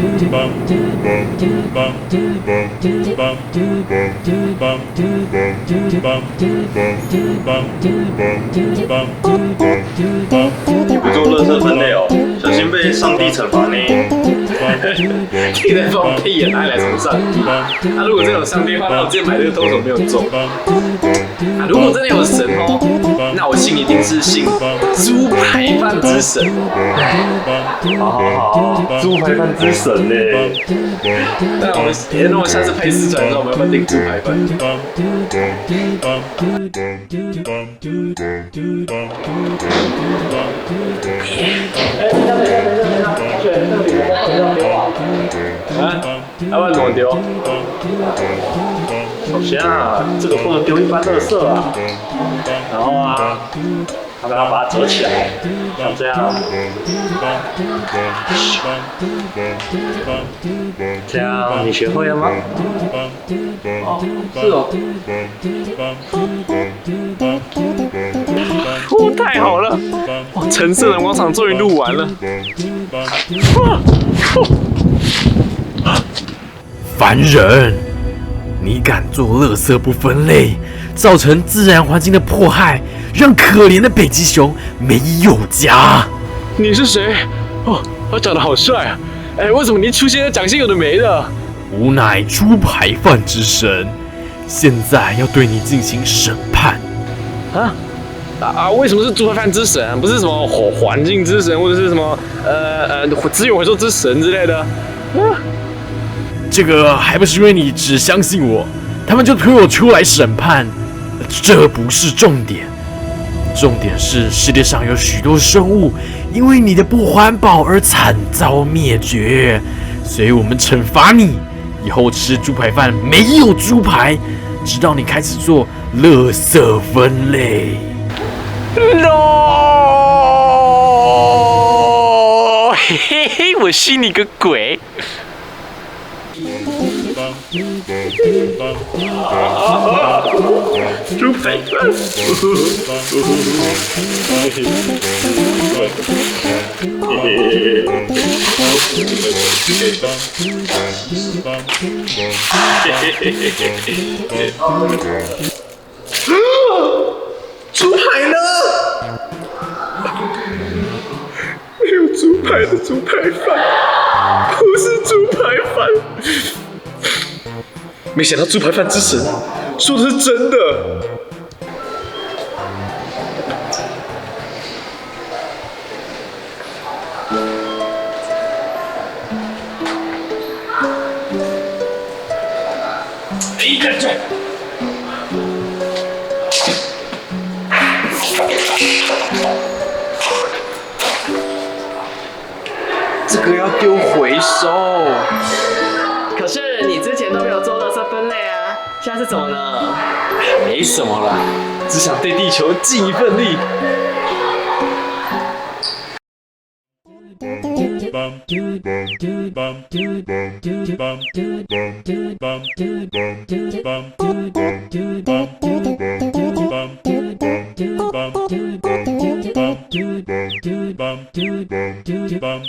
不做垃圾分类哦，小心被上帝惩罚呢。你在放屁呀？哪里来什么上帝？如果真有上帝的话，那我之前买这个偷手没有中。如果真的有神哦，那我信一定是信猪排饭之神。好，猪排饭之神呢？那我下次拍四川的时候，我们要不要订猪排饭？要不然怎么丢？首先啊，这个不能丢一般垃圾啊。然后啊，要把它折起来，像这样。这样你学会了吗？哦，是哦。哦，太好了！哇，橙色人广场终于录完了。烦人！你敢做垃圾不分类，造成自然环境的迫害，让可怜的北极熊没有家。你是谁？哦，他长得好帅啊！哎，为什么你出现在掌心有的没的？吾乃猪排饭之神，现在要对你进行审判。为什么是猪排饭之神？不是什么环境之神，或者是什么资源回收之神之类的？这个还不是因为你只相信我，他们就推我出来审判。这不是重点，重点是世界上有许多生物因为你的不环保而惨遭灭绝，所以我们惩罚你，以后吃猪排饭没有猪排，直到你开始做垃圾分类。No！ 嘿嘿嘿，我信你个鬼！猪排饭，猪排呢？没有猪排的猪排饭，不是猪排饭。没想到猪排饭之神说的是真的。看这，这个要丢回收。可是你之前都没有做垃圾分类啊，现在是怎么了？没什么啦，只想对地球尽一份力。bum